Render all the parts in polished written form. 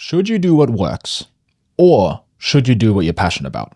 Should you do what works, or should you do what you're passionate about?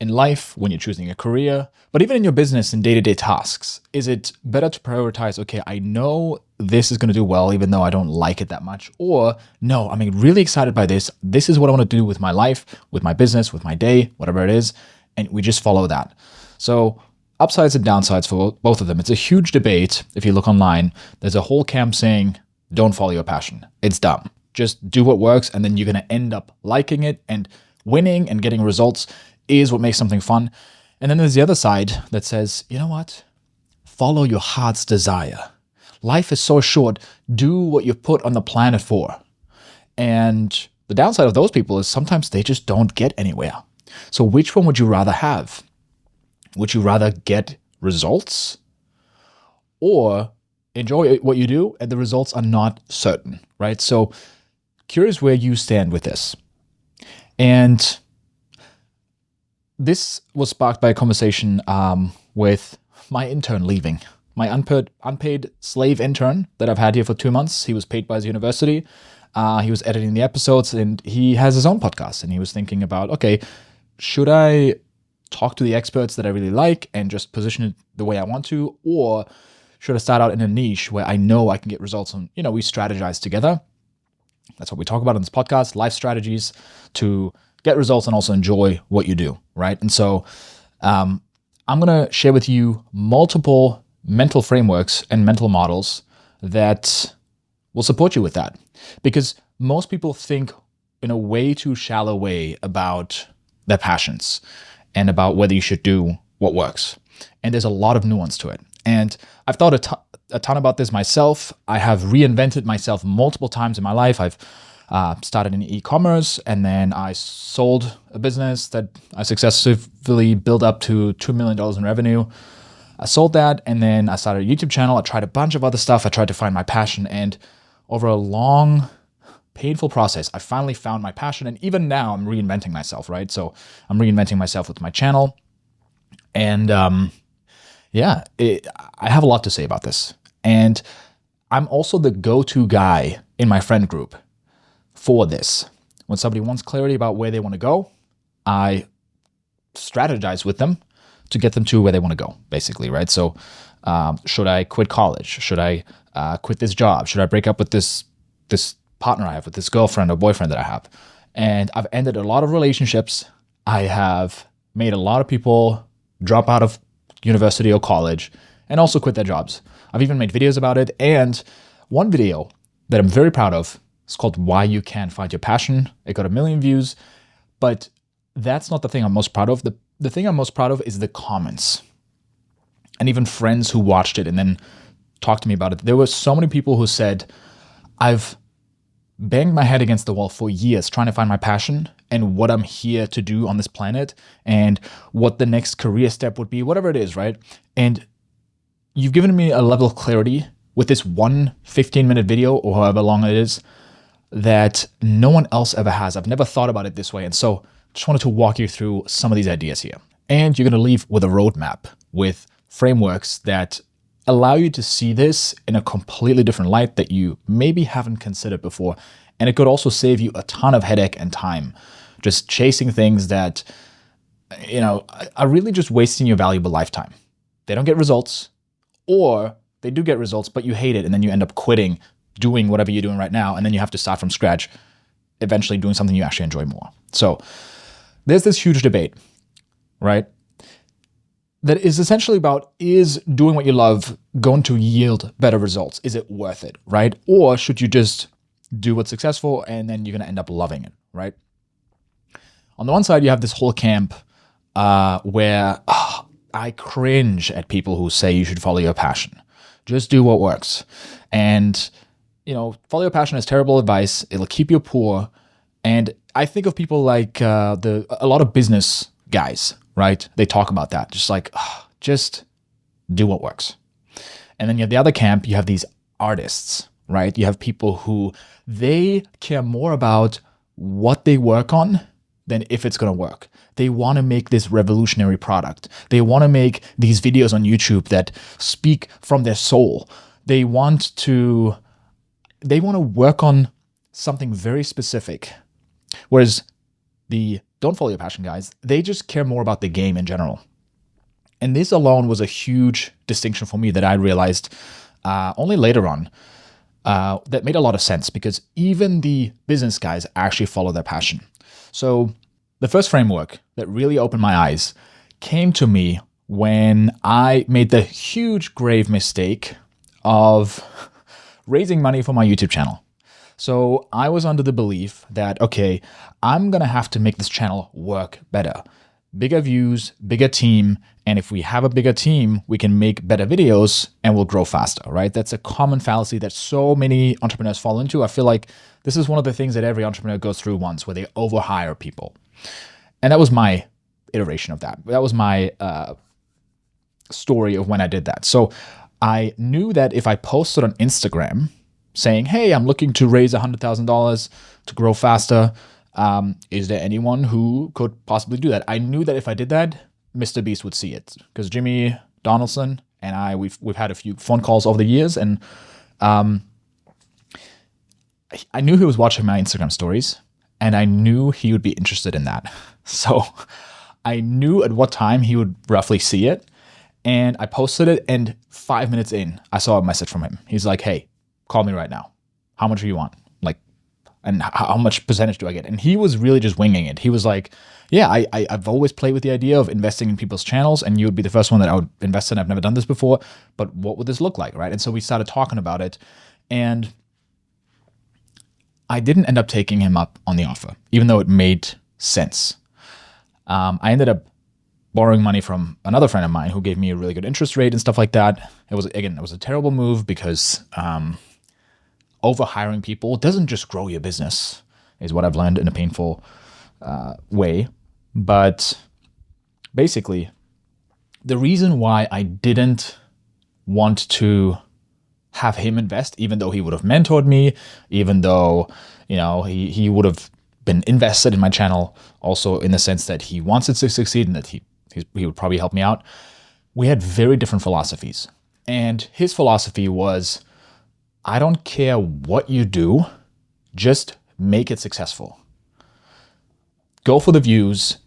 In life, when you're choosing a career, but even in your business and day-to-day tasks, is it better to prioritize, okay, I know this is going to do well, even though I don't like it that much, or no, I'm really excited by this. This is what I want to do with my life, with my business, with my day, whatever it is, and we just follow that. So upsides and downsides for both of them. It's a huge debate. If you look online, there's a whole camp saying, don't follow your passion. It's dumb. Just do what works, and then you're going to end up liking it, and winning and getting results is what makes something fun. And then there's the other side that says, you know what? Follow your heart's desire. Life is so short. Do what you're put on the planet for. And the downside of those people is sometimes they just don't get anywhere. So which one would you rather have? Would you rather get results or enjoy what you do and the results are not certain, right? So curious where you stand with this. And this was sparked by a conversation with my intern leaving. My unpaid slave intern that I've had here for 2 months. He was paid by his university. He was editing the episodes, and he has his own podcast. And he was thinking about, okay, should I talk to the experts that I really like and just position it the way I want to? Or should I start out in a niche where I know I can get results on, we strategize together. That's what we talk about on this podcast, life strategies to get results and also enjoy what you do, right? And so I'm going to share with you multiple mental frameworks and mental models that will support you with that. Because most people think in a way too shallow way about their passions and about whether you should do what works. And there's a lot of nuance to it. And I've thought a ton about this myself. I have reinvented myself multiple times in my life. I've started in e-commerce, and then I sold a business that I successfully built up to $2 million in revenue. I sold that, and then I started a YouTube channel. I tried a bunch of other stuff. I tried to find my passion, and over a long, painful process, I finally found my passion. And even now, I'm reinventing myself, right? So I'm reinventing myself with my channel, and I have a lot to say about this. And I'm also the go-to guy in my friend group for this. When somebody wants clarity about where they want to go, I strategize with them to get them to where they want to go, basically, right? So should I quit college? Should I quit this job? Should I break up with this partner I have, with this girlfriend or boyfriend that I have? And I've ended a lot of relationships. I have made a lot of people drop out of university or college and also quit their jobs. I've even made videos about it. And one video that I'm very proud of is called Why You Can't Find Your Passion. It got 1 million views, but that's not the thing I'm most proud of. The thing I'm most proud of is the comments and even friends who watched it and then talked to me about it. There were so many people who said, I've banged my head against the wall for years trying to find my passion and what I'm here to do on this planet and what the next career step would be, whatever it is, right? And you've given me a level of clarity with this one 15-minute video or however long it is that no one else ever has. I've never thought about it this way. And so just wanted to walk you through some of these ideas here. And you're going to leave with a roadmap with frameworks that allow you to see this in a completely different light that you maybe haven't considered before. And it could also save you a ton of headache and time just chasing things that, are really just wasting your valuable lifetime. They don't get results, or they do get results, but you hate it. And then you end up quitting doing whatever you're doing right now. And then you have to start from scratch, eventually doing something you actually enjoy more. So there's this huge debate, right? That is essentially about, is doing what you love going to yield better results? Is it worth it, right? Or should you just do what's successful and then you're going to end up loving it, right? On the one side, you have this whole camp where I cringe at people who say you should follow your passion. Just do what works. And, follow your passion is terrible advice. It'll keep you poor. And I think of people like a lot of business guys, right? They talk about that. Just like, just do what works. And then you have the other camp. You have these artists, right? You have people who they care more about what they work on than if it's going to work. They want to make this revolutionary product. They want to make these videos on YouTube that speak from their soul. They want to work on something very specific Whereas the don't follow your passion guys, they just care more about the game in general. And this alone was a huge distinction for me that I realized only later on. That made a lot of sense because even the business guys actually follow their passion. So the first framework that really opened my eyes came to me when I made the huge grave mistake of raising money for my YouTube channel. So I was under the belief that, okay, I'm going to have to make this channel work better. Bigger views, bigger team, and if we have a bigger team, we can make better videos and we'll grow faster, right? That's a common fallacy that so many entrepreneurs fall into. I feel like this is one of the things that every entrepreneur goes through once, where they overhire people. And that was my iteration of that. That was my story of when I did that. So I knew that if I posted on Instagram saying, hey, I'm looking to raise $100,000 to grow faster, is there anyone who could possibly do that? I knew that if I did that, Mr. Beast would see it, because Jimmy Donaldson and I, we've had a few phone calls over the years, and I knew he was watching my Instagram stories, and I knew he would be interested in that. So I knew at what time he would roughly see it, and I posted it, and 5 minutes in, I saw a message from him. He's like, hey, call me right now. How much do you want? And how much percentage do I get? And he was really just winging it. He was like, yeah, I've always played with the idea of investing in people's channels, and you would be the first one that I would invest in. I've never done this before, but what would this look like, right? And so we started talking about it, and I didn't end up taking him up on the offer, even though it made sense. I ended up borrowing money from another friend of mine who gave me a really good interest rate and stuff like that. It was a terrible move because overhiring people doesn't just grow your business, is what I've learned in a painful way. But basically, the reason why I didn't want to have him invest, even though he would have mentored me, even though, he would have been invested in my channel, also in the sense that he wants it to succeed and that he would probably help me out, we had very different philosophies. And his philosophy was, I don't care what you do, just make it successful. Go for the views,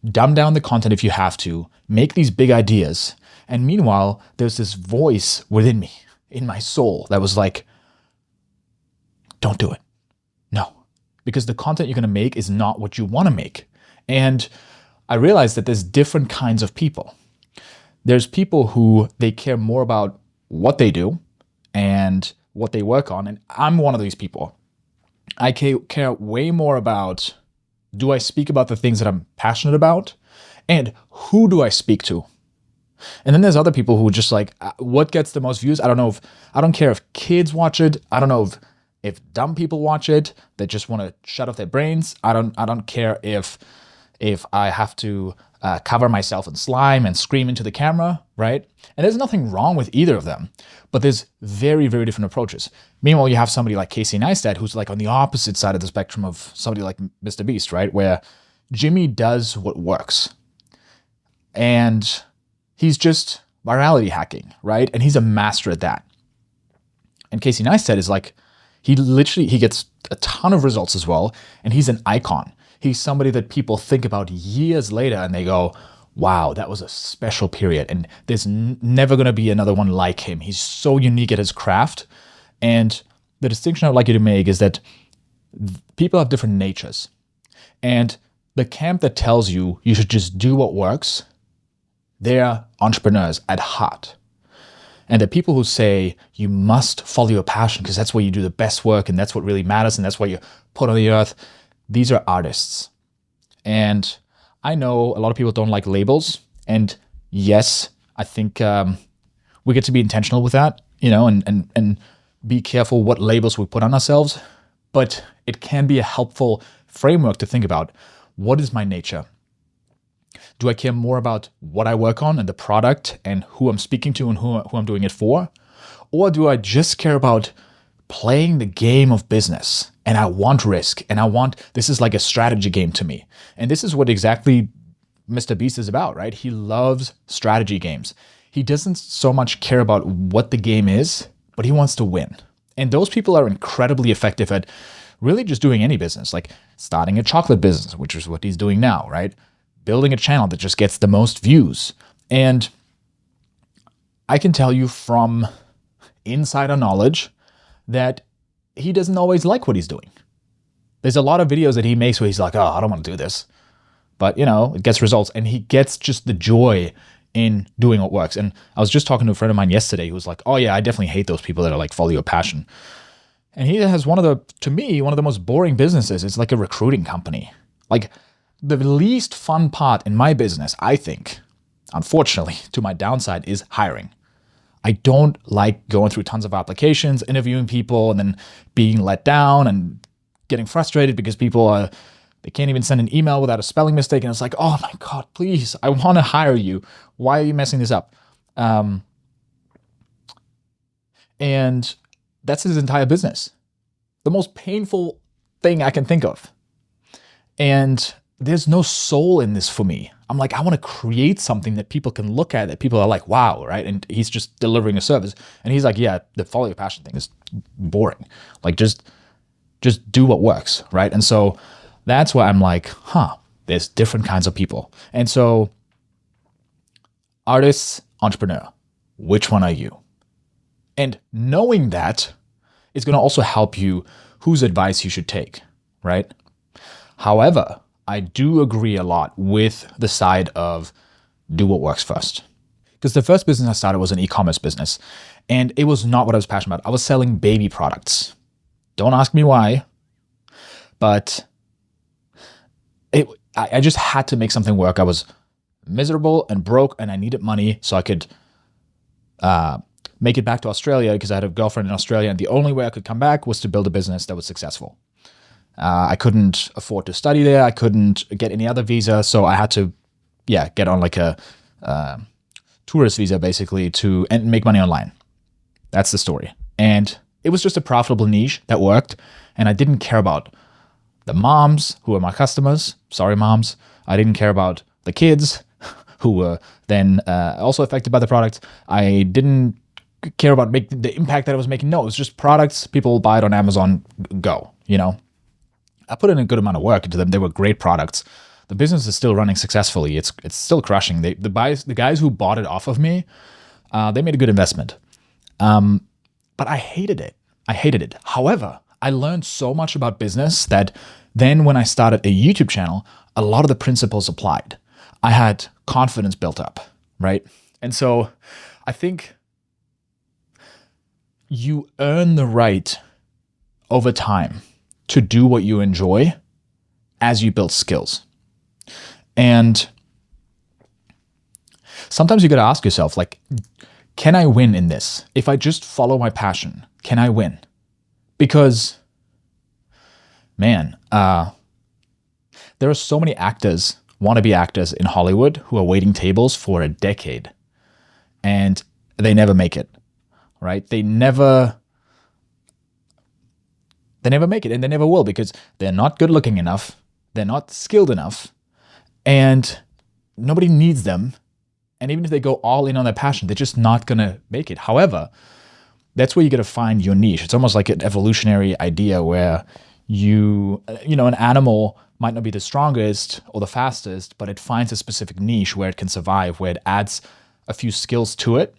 dumb down the content if you have to, make these big ideas. And meanwhile, there's this voice within me, in my soul, that was like, don't do it. No. Because the content you're going to make is not what you want to make. And I realized that there's different kinds of people. There's people who they care more about what they do and what they work on. And I'm one of these people. I care way more about, do I speak about the things that I'm passionate about? And who do I speak to? And then there's other people who are just like, what gets the most views? I don't care if kids watch it. I don't know if dumb people watch it that just want to shut off their brains. I don't care if I have to cover myself in slime and scream into the camera, right? And there's nothing wrong with either of them, but there's very, very different approaches. Meanwhile, you have somebody like Casey Neistat, who's like on the opposite side of the spectrum of somebody like Mr. Beast, right? Where Jimmy does what works. And he's just virality hacking, right? And he's a master at that. And Casey Neistat is like, he gets a ton of results as well, and he's an icon. He's somebody that people think about years later and they go, wow, that was a special period. And there's never going to be another one like him. He's so unique at his craft. And the distinction I'd like you to make is that people have different natures. And the camp that tells you you should just do what works, they're entrepreneurs at heart. And the people who say you must follow your passion because that's where you do the best work and that's what really matters and that's what you put on the earth, these are artists. And I know a lot of people don't like labels. And yes, I think we get to be intentional with that, and be careful what labels we put on ourselves. But it can be a helpful framework to think about, what is my nature? Do I care more about what I work on and the product and who I'm speaking to and who I'm doing it for? Or do I just care about playing the game of business? And I want risk, and this is like a strategy game to me. And this is what exactly Mr. Beast is about, right? He loves strategy games. He doesn't so much care about what the game is, but he wants to win. And those people are incredibly effective at really just doing any business, like starting a chocolate business, which is what he's doing now, right? Building a channel that just gets the most views. And I can tell you from insider knowledge that he doesn't always like what he's doing. There's a lot of videos that he makes where he's like, oh, I don't want to do this. But, it gets results, and he gets just the joy in doing what works. And I was just talking to a friend of mine yesterday who was like, oh yeah, I definitely hate those people that are like, follow your passion. And he has to me, one of the most boring businesses. It's like a recruiting company. Like the least fun part in my business, I think, unfortunately, to my downside, is hiring. I don't like going through tons of applications, interviewing people, and then being let down and getting frustrated because they can't even send an email without a spelling mistake. And it's like, oh my God, please, I want to hire you. Why are you messing this up? And that's his entire business. The most painful thing I can think of. And there's no soul in this for me. I'm like, I want to create something that people can look at, that people are like, wow, right? And he's just delivering a service. And he's like, yeah, the follow your passion thing is boring. Like, just do what works, right? And so that's where I'm like, there's different kinds of people. And so artist, entrepreneur, which one are you? And knowing that is going to also help you whose advice you should take, right? However, I do agree a lot with the side of do what works first. Because the first business I started was an e-commerce business, and it was not what I was passionate about. I was selling baby products. Don't ask me why, but I just had to make something work. I was miserable and broke, and I needed money so I could make it back to Australia, because I had a girlfriend in Australia, and the only way I could come back was to build a business that was successful. I couldn't afford to study there. I couldn't get any other visa, so I had to, get on like a tourist visa basically and make money online. That's the story. And it was just a profitable niche that worked, and I didn't care about the moms who were my customers. Sorry, moms. I didn't care about the kids who were then also affected by the product. I didn't care about the impact that I was making. No, it was just products. People buy it on Amazon, go, I put in a good amount of work into them. They were great products. The business is still running successfully. It's still crushing. The guys who bought it off of me, they made a good investment. But I hated it. However, I learned so much about business that then when I started a YouTube channel, a lot of the principles applied. I had confidence built up, right? And so I think you earn the right over time to do what you enjoy as you build skills. And sometimes you got to ask yourself, like, can I win in this? If I just follow my passion, can I win? Because, man, there are so many actors, wannabe actors in Hollywood who are waiting tables for a decade, and they never make it, right? They never make it, and they never will, because they're not good looking enough, they're not skilled enough, and nobody needs them. And even if they go all in on their passion, they're just not going to make it. However, that's where you got to find your niche. It's almost like an evolutionary idea where an animal might not be the strongest or the fastest, but it finds a specific niche where it can survive, where it adds a few skills to it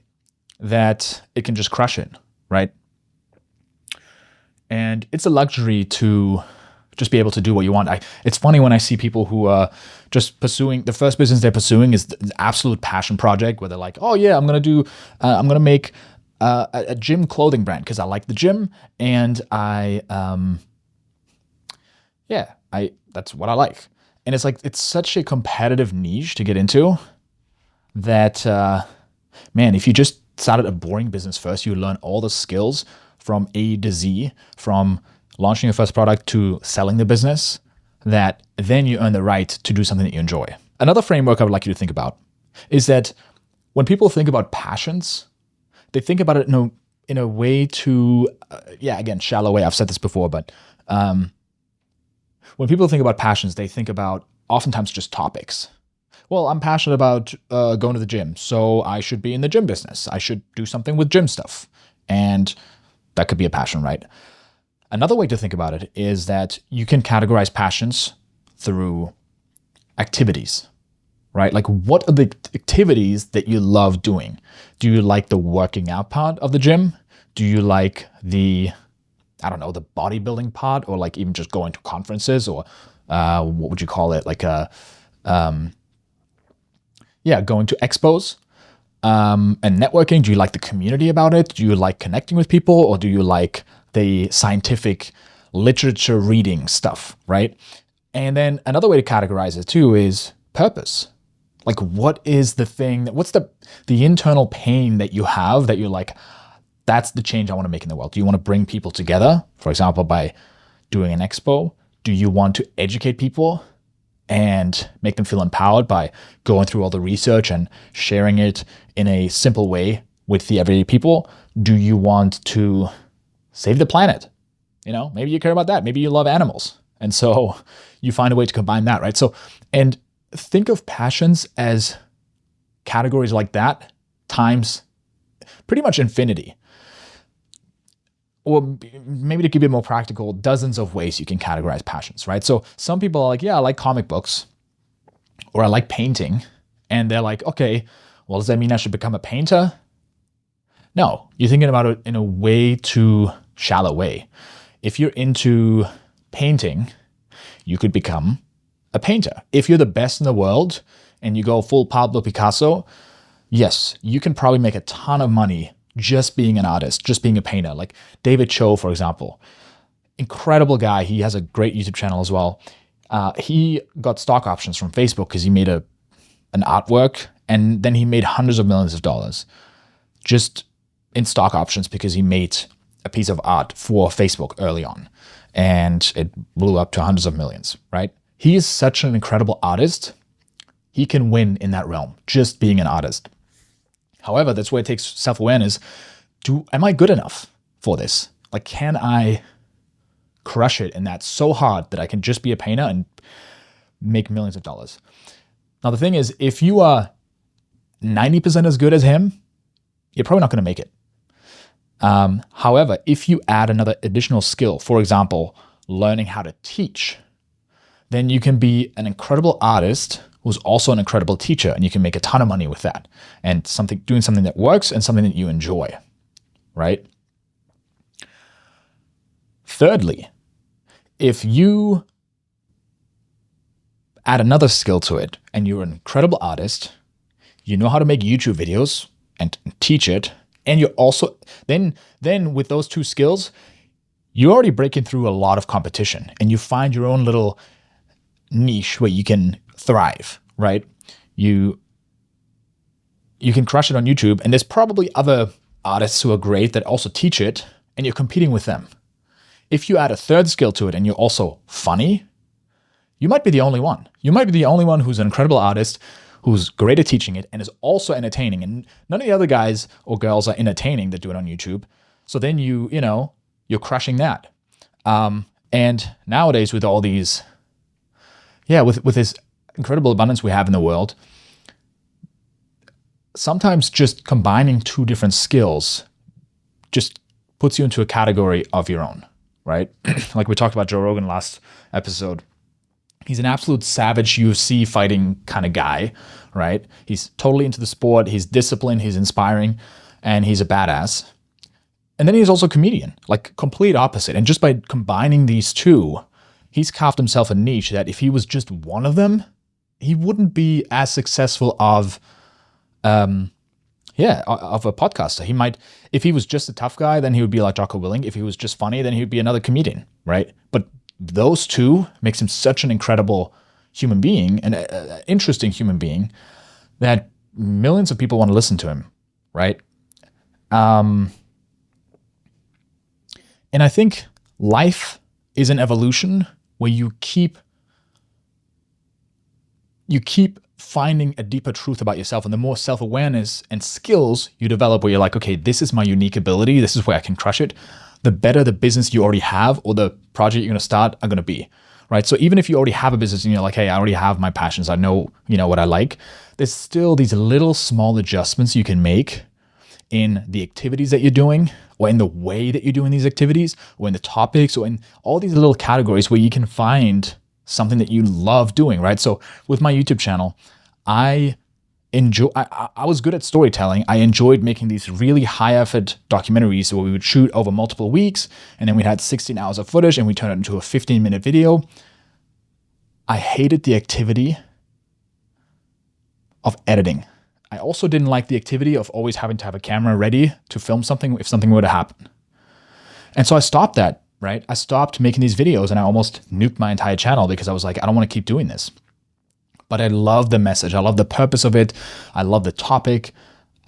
that it can just crush it, right? And it's a luxury to just be able to do what you want. It's funny when I see people who are just pursuing, the first business they're pursuing is the absolute passion project, where they're like, oh yeah, I'm going to make a gym clothing brand because I like the gym, and that's what I like. And it's like, it's such a competitive niche to get into that, man, if you just started a boring business first, you learn all the skills from A to Z, from launching your first product to selling the business, that then you earn the right to do something that you enjoy. Another framework I would like you to think about is that when people think about passions, they think about it in a way to, again, shallow way. I've said this before, but when people think about passions, they think about oftentimes just topics. Well, I'm passionate about going to the gym, so I should be in the gym business. I should do something with gym stuff. And that could be a passion, right? Another way to think about it is that you can categorize passions through activities, right? Like, what are the activities that you love doing? Do you like the working out part of the gym? Do you like the, I don't know, the bodybuilding part, or like even just going to conferences, or what would you call it? Like going to expos and networking. Do you like the community about it? Do you like connecting with people, or do you like the scientific literature reading stuff, right? And then another way to categorize it too is purpose. Like, what is the thing what's the internal pain that you have that you're like, that's the change I want to make in the world? Do you want to bring people together, for example, by doing an expo? Do you want to educate people and make them feel empowered by going through all the research and sharing it in a simple way with the everyday people? Do you want to save the planet? Maybe you care about that. Maybe you love animals. And so you find a way to combine that, right? So, and think of passions as categories like that times pretty much infinity. Or maybe to keep it more practical, dozens of ways you can categorize passions, right? So some people are like, yeah, I like comic books, or I like painting. And they're like, okay, well, does that mean I should become a painter? No, you're thinking about it in a way too shallow way. If you're into painting, you could become a painter. If you're the best in the world and you go full Pablo Picasso, yes, you can probably make a ton of money just being an artist, just being a painter. Like David Cho, for example, incredible guy. He has a great YouTube channel as well. He got stock options from Facebook because he made an artwork, and then he made hundreds of millions of dollars just in stock options because he made a piece of art for Facebook early on, and it blew up to hundreds of millions, right? He is such an incredible artist. He can win in that realm, just being an artist. However, that's where it takes self-awareness. Am I good enough for this? Like, can I crush it in that so hard that I can just be a painter and make millions of dollars? Now, the thing is, if you are 90% as good as him, you're probably not going to make it. However, if you add another additional skill, for example, learning how to teach, then you can be an incredible artist who's also an incredible teacher, and you can make a ton of money with that, and doing something that works and something that you enjoy, right? Thirdly, if you add another skill to it and you're an incredible artist, you know how to make YouTube videos and teach it, and you're also then with those two skills, you're already breaking through a lot of competition, and you find your own little niche where you can thrive, right? You can crush it on YouTube, and there's probably other artists who are great that also teach it, and you're competing with them. If you add a third skill to it and you're also funny, you might be the only one. You might be the only one who's an incredible artist, who's great at teaching it and is also entertaining. And none of the other guys or girls are entertaining that do it on YouTube. So then you're crushing that. And nowadays with all these, with this incredible abundance we have in the world, sometimes just combining two different skills just puts you into a category of your own, right? Like we talked about Joe Rogan last episode. He's an absolute savage UFC fighting kind of guy, right? He's totally into the sport. He's disciplined. He's inspiring, and he's a badass. And then he's also a comedian, like complete opposite. And just by combining these two, he's carved himself a niche that if he was just one of them, he wouldn't be as successful of a podcaster. He might, if he was just a tough guy, then he would be like Jocko Willing. If he was just funny, then he would be another comedian, right? But those two makes him such an incredible human being, and an interesting human being, that millions of people want to listen to him, right? And I think life is an evolution where you keep finding a deeper truth about yourself, and the more self-awareness and skills you develop where you're like, okay, this is my unique ability, this is where I can crush it, the better the business you already have or the project you're going to start are going to be, right? So even if you already have a business and you're like, hey, I already have my passions, I know, what I like, there's still these little small adjustments you can make in the activities that you're doing, or in the way that you're doing these activities, or in the topics, or in all these little categories where you can find something that you love doing, right? So with my YouTube channel, I was good at storytelling. I enjoyed making these really high effort documentaries where we would shoot over multiple weeks, and then we had 16 hours of footage and we turned it into a 15-minute video. I hated the activity of editing. I also didn't like the activity of always having to have a camera ready to film something if something were to happen. And so I stopped that, right? I stopped making these videos and I almost nuked my entire channel because I was like, I don't want to keep doing this. But I love the message. I love the purpose of it. I love the topic.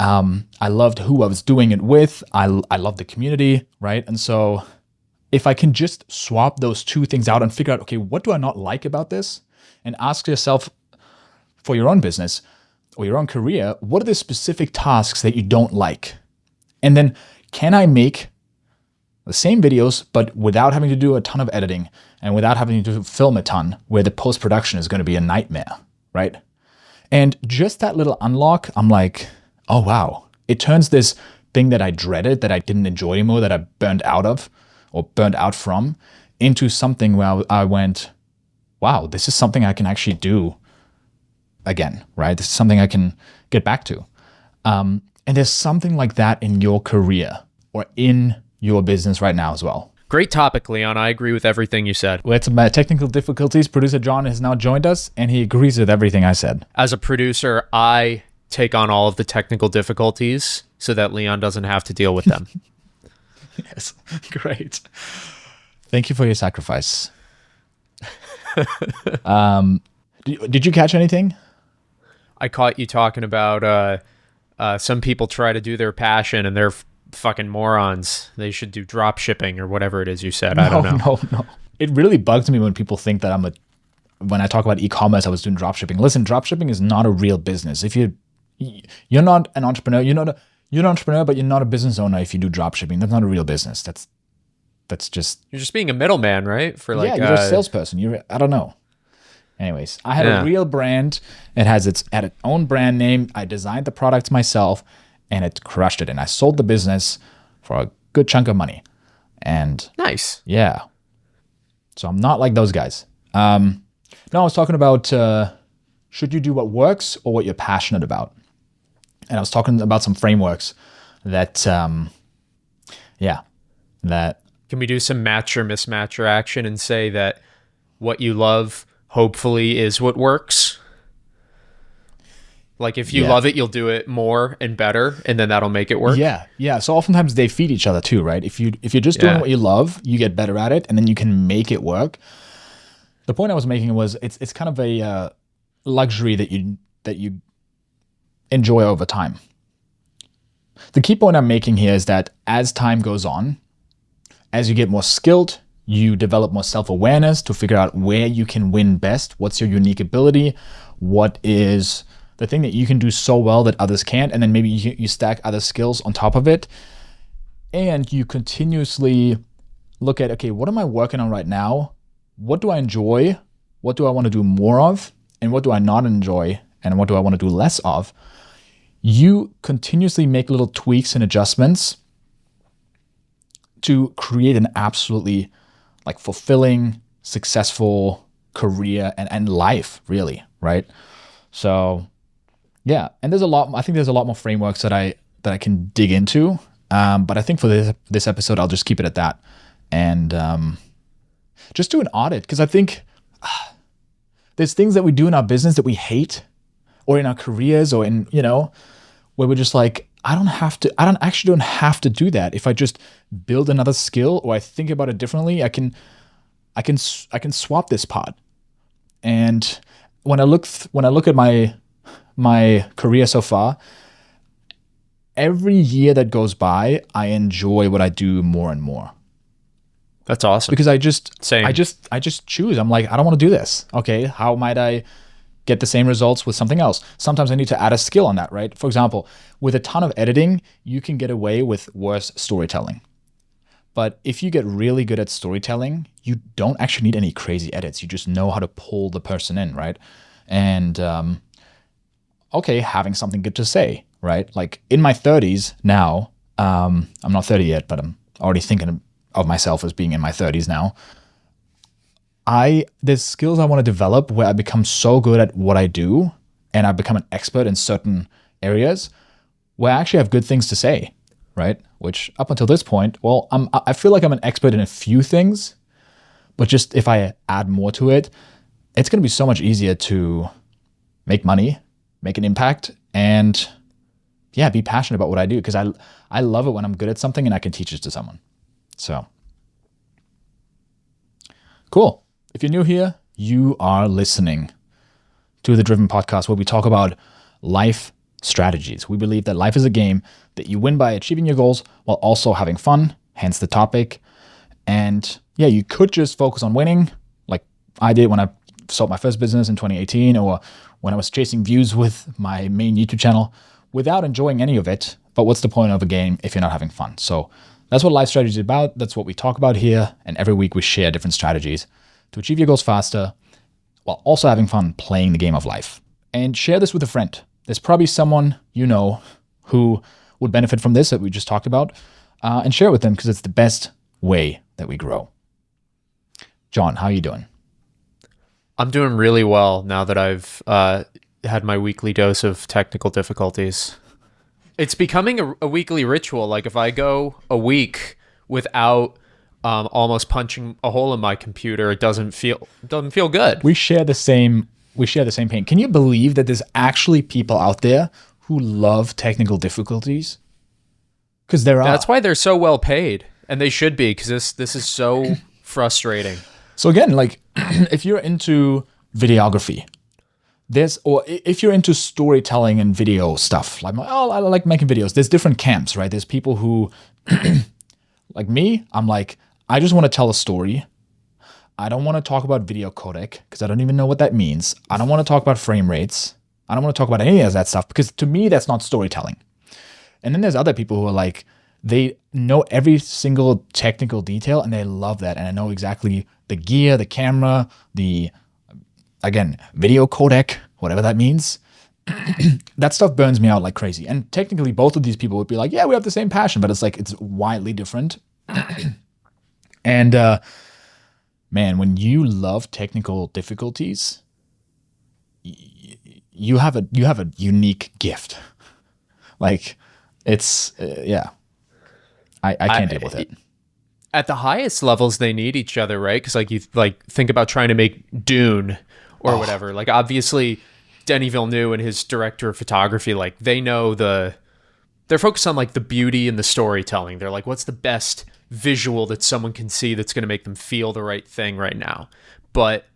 I loved who I was doing it with. I love the community, right? And so if I can just swap those two things out and figure out, okay, what do I not like about this? And ask yourself for your own business or your own career, what are the specific tasks that you don't like? And then can I make the same videos, but without having to do a ton of editing and without having to film a ton, where the post-production is going to be a nightmare, right? And just that little unlock, I'm like, oh, wow. It turns this thing that I dreaded, that I didn't enjoy anymore, that I burned out of or burned out from, into something where I went, wow, this is something I can actually do again, right? This is something I can get back to. And there's something like that in your career or in your business right now as well. Great topic, Leon. I agree with everything you said. We had some technical difficulties. Producer John has now joined us, and he agrees with everything I said. As a producer, I take on all of the technical difficulties so that Leon doesn't have to deal with them. Yes, great. Thank you for your sacrifice. Did you catch anything? I caught you talking about some people try to do their passion and they're fucking morons. They should do drop shipping or whatever it is you said. I don't know. No. It really bugs me when people think that when I talk about e-commerce, I was doing drop shipping. Listen, drop shipping is not a real business. If you're not an entrepreneur, you're an entrepreneur, but you're not a business owner if you do drop shipping. That's not a real business. That's just... You're just being a middleman, right? For like, yeah, you're a salesperson. I don't know. Anyways, I had a real brand. It had its own brand name. I designed the products myself, and it crushed it. And I sold the business for a good chunk of money. And nice. Yeah. So I'm not like those guys. No, I was talking about should you do what works or what you're passionate about? And I was talking about some frameworks that, that... Can we do some match or mismatch or action and say that what you love hopefully is what works? Like if you love it, you'll do it more and better, and then that'll make it work. Yeah. So oftentimes they feed each other too, right? If you're just doing what you love, you get better at it, and then you can make it work. The point I was making was it's kind of a luxury that you enjoy over time. The key point I'm making here is that as time goes on, as you get more skilled, you develop more self-awareness to figure out where you can win best. What's your unique ability? What is the thing that you can do so well that others can't? And then maybe you stack other skills on top of it. And you continuously look at, okay, what am I working on right now? What do I enjoy? What do I want to do more of? And what do I not enjoy? And what do I want to do less of? You continuously make little tweaks and adjustments to create an absolutely like fulfilling, successful career and life, really, right? So yeah, and I think there's a lot more frameworks that I can dig into. But I think for this episode, I'll just keep it at that. And just do an audit, because I think there's things that we do in our business that we hate, or in our careers, or in, where we're just like, I don't have to do that. If I just build another skill, or I think about it differently, I can swap this part. And when I look at my career so far, every year that goes by, I enjoy what I do more and more. That's awesome. Because I just choose. I'm like, I don't want to do this. Okay, how might I get the same results with something else? Sometimes I need to add a skill on that, right? For example, with a ton of editing, you can get away with worse storytelling. But if you get really good at storytelling, you don't actually need any crazy edits. You just know how to pull the person in, right? And okay, having something good to say, right? Like in my 30s now, I'm not 30 yet, but I'm already thinking of myself as being in my 30s now. There's skills I want to develop where I become so good at what I do and I become an expert in certain areas where I actually have good things to say, right? Which up until this point, well, I feel like I'm an expert in a few things, but just if I add more to it, it's going to be so much easier to make money, make an impact, and yeah, be passionate about what I do, because I love it when I'm good at something and I can teach it to someone. So cool. If you're new here, you are listening to the Driven Podcast, where we talk about life strategies. We believe that life is a game that you win by achieving your goals while also having fun, hence the topic. And yeah, you could just focus on winning, like I did when I sold my first business in 2018, or when I was chasing views with my main YouTube channel without enjoying any of it. But what's the point of a game if you're not having fun? So that's what life strategy is about. That's what we talk about here. And every week we share different strategies to achieve your goals faster while also having fun playing the game of life. And share this with a friend. There's probably someone you know who would benefit from this that we just talked about, and share it with them, because it's the best way that we grow. John, how are you doing? I'm doing really well now that I've had my weekly dose of technical difficulties. It's becoming a weekly ritual. Like if I go a week without almost punching a hole in my computer, it doesn't feel good. We share the same pain. Can you believe that there's actually people out there who love technical difficulties? Because there are. That's why they're so well paid, and they should be, because this is so frustrating. So again, like if you're into videography, or if you're into storytelling and video stuff, like, oh, I like making videos. There's different camps, right? There's people who, like me, I'm like, I just want to tell a story. I don't want to talk about video codec because I don't even know what that means. I don't want to talk about frame rates. I don't want to talk about any of that stuff, because to me, that's not storytelling. And then there's other people who are like, they know every single technical detail and they love that. And I know exactly the gear, the camera, again, video codec, whatever that means. That stuff burns me out like crazy. And technically, both of these people would be like, yeah, we have the same passion, but it's like, it's widely different. And man, when you love technical difficulties, you have a unique gift. Like it's yeah, I can't deal with it. At the highest levels, they need each other, right? Because like you think about trying to make Dune or whatever. Like obviously, Denis Villeneuve and his director of photography, like they know they're focused on like the beauty and the storytelling. They're like, what's the best visual that someone can see that's going to make them feel the right thing right now? But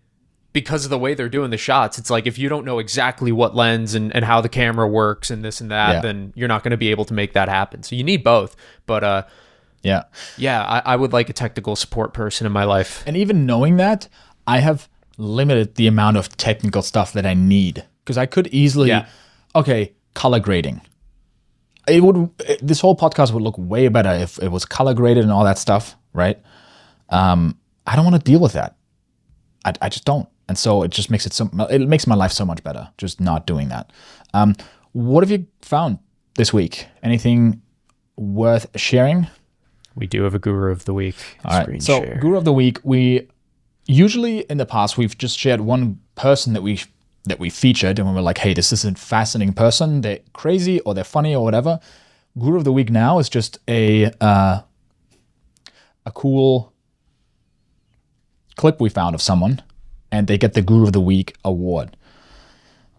because of the way they're doing the shots, it's like if you don't know exactly what lens and how the camera works and this and that, then you're not going to be able to make that happen. So you need both. But I would like a technical support person in my life. And even knowing that, I have limited the amount of technical stuff that I need, because I could easily, color grading. This whole podcast would look way better if it was color graded and all that stuff, right? I don't want to deal with that. I just don't. And so it just makes it makes my life so much better just not doing that. What have you found this week? Anything worth sharing? We do have a Guru of the Week. All right. So Guru of the Week, we usually in the past, we've just shared one person that we featured, and we were like, hey, this is a fascinating person. They're crazy or they're funny or whatever. Guru of the Week now is just a cool clip we found of someone, and they get the Guru of the Week award.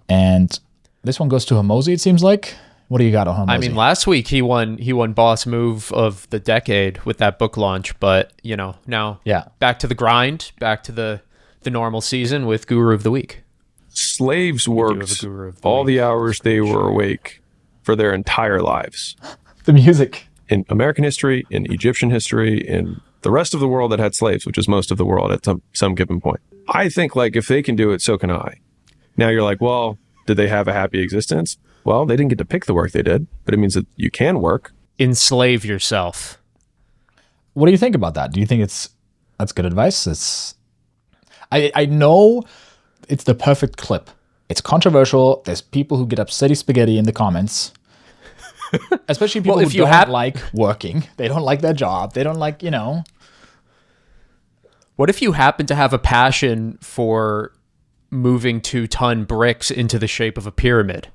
And this one goes to Hormozi, it seems like. What do you got on Hormozi? I mean, last week he won Boss Move of the Decade with that book launch, but now back to the grind, back to the normal season with Guru of the Week. Slaves worked all the hours they were awake for their entire lives. The music. In American history, in Egyptian history, in the rest of the world that had slaves, which is most of the world at some given point. I think, like, if they can do it, so can I. Now you're like, well, did they have a happy existence? Well, they didn't get to pick the work they did, but it means that you can work. Enslave yourself. What do you think about that? Do you think that's good advice? I know it's the perfect clip. It's controversial. There's people who get upsetty spaghetti in the comments. Especially people Well, if who you don't have- like working. They don't like their job. They don't like, What if you happen to have a passion for moving 2-ton bricks into the shape of a pyramid?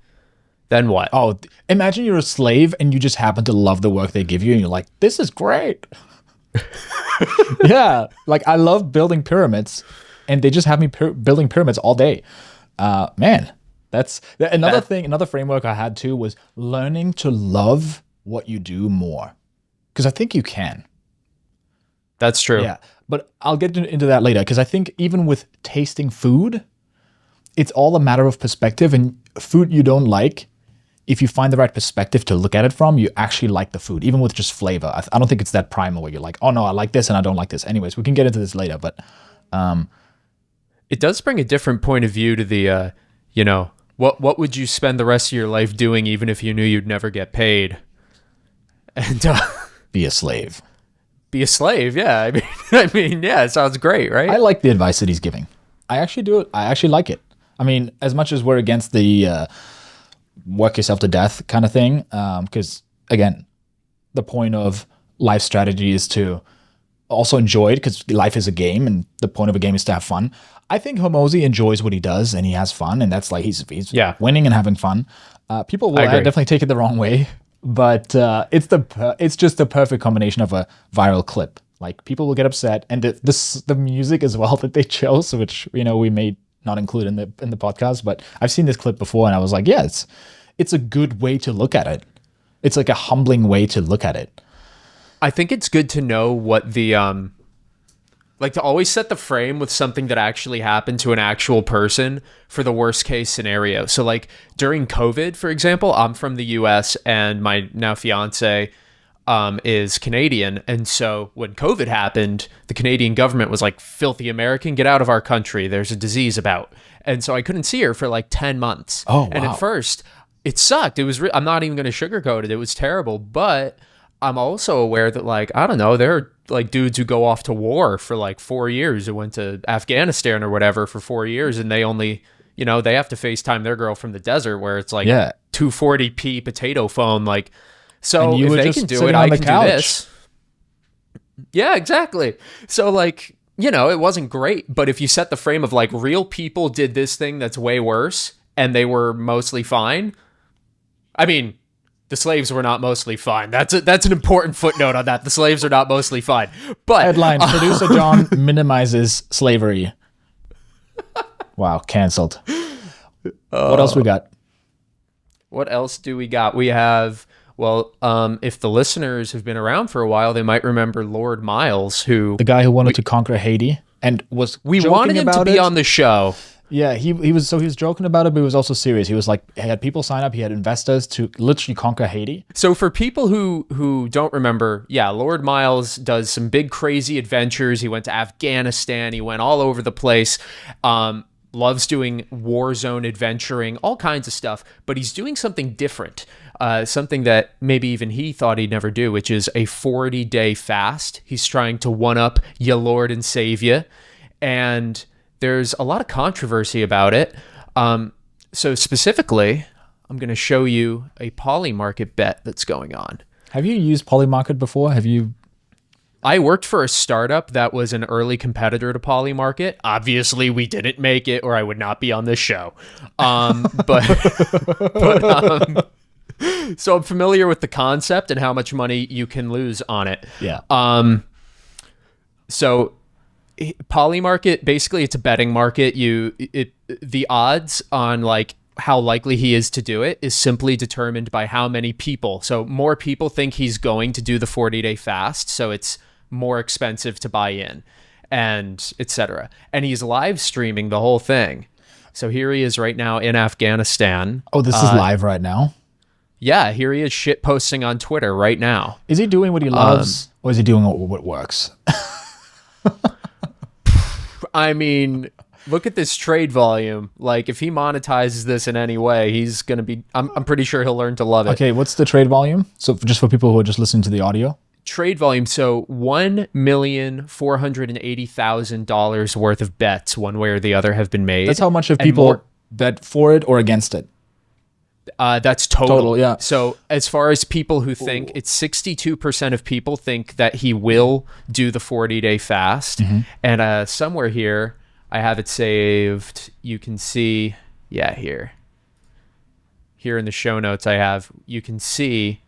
Then what? Oh, imagine you're a slave and you just happen to love the work they give you and you're like, this is great. Yeah. Like I love building pyramids and they just have me building pyramids all day. Man, that's another thing. Another framework I had too was learning to love what you do more. Because I think you can. That's true. Yeah. But I'll get into that later because I think even with tasting food, it's all a matter of perspective, and food you don't like, if you find the right perspective to look at it from, you actually like the food, even with just flavor. I don't think it's that primal where you're like, oh no, I like this and I don't like this. Anyways, we can get into this later, but It does bring a different point of view to the, what would you spend the rest of your life doing even if you knew you'd never get paid? And be a slave. be a slave, yeah. I mean, yeah, it sounds great, right? I like the advice that he's giving. I actually do it. I actually like it. I mean, as much as we're against the work yourself to death kind of thing, because again, the point of life strategy is to also enjoy it because life is a game and the point of a game is to have fun. I think Hormozy enjoys what he does and he has fun, and that's like he's winning and having fun. People will definitely take it the wrong way, but it's just the perfect combination of a viral clip. Like people will get upset, and the music as well that they chose, which we may not include in the podcast, but I've seen this clip before, and I was like, yeah, it's a good way to look at it. It's like a humbling way to look at it. I think it's good to know what the to always set the frame with something that actually happened to an actual person for the worst case scenario. So like during COVID, for example, I'm from the US and my now fiance is Canadian. And so when COVID happened, the Canadian government was like, filthy American, get out of our country. There's a disease about. And so I couldn't see her for like 10 months. Oh, wow. And at first it sucked. It was, I'm not even going to sugarcoat it. It was terrible. But I'm also aware that like, I don't know, there are like dudes who go off to war for like 4 years, who went to Afghanistan or whatever for 4 years. And they only, they have to FaceTime their girl from the desert where it's like 240p potato phone. Like, so if they can do it, I can do this. Yeah, exactly. So like, it wasn't great, but if you set the frame of like real people did this thing that's way worse and they were mostly fine. I mean, the slaves were not mostly fine. That's an important footnote on that. The slaves are not mostly fine. But headline: Producer John minimizes slavery. Wow, canceled. What else we got? What else do we got? We have, if the listeners have been around for a while, they might remember Lord Miles, the guy who wanted to conquer Haiti and was we wanted him to be on the show. Yeah, he was joking about it, but he was also serious. He was like, he had people sign up, he had investors to literally conquer Haiti. So for people who don't remember, yeah, Lord Miles does some big crazy adventures. He went to Afghanistan, he went all over the place. Loves doing war zone adventuring, all kinds of stuff, but he's doing something different. Something that maybe even he thought he'd never do, which is a 40-day fast. He's trying to one-up ya Lord and Savior, and there's a lot of controversy about it. So specifically, I'm going to show you a Polymarket bet that's going on. Have you used Polymarket before? I worked for a startup that was an early competitor to Polymarket. Obviously, we didn't make it, or I would not be on this show. So I'm familiar with the concept and how much money you can lose on it. Yeah. So Polymarket, basically it's a betting market. The odds on like how likely he is to do it is simply determined by how many people. So more people think he's going to do the 40-day fast, so it's more expensive to buy in, and etc. And he's live streaming the whole thing. So here he is right now in Afghanistan. Oh, this is live right now? Yeah, here he is shit posting on Twitter right now. Is he doing what he loves, or is he doing what works? I mean, look at this trade volume. Like, if he monetizes this in any way, he's going to be... I'm pretty sure he'll learn to love it. Okay, what's the trade volume? So just for people who are just listening to the audio? Trade volume, so $1,480,000 worth of bets, one way or the other, have been made. That's how much of people bet for it or against it? That's total. Yeah. So as far as people who think, it's 62% of people think that he will do the 40-day fast. And somewhere here, I have it saved. You can see, here in the show notes, you can see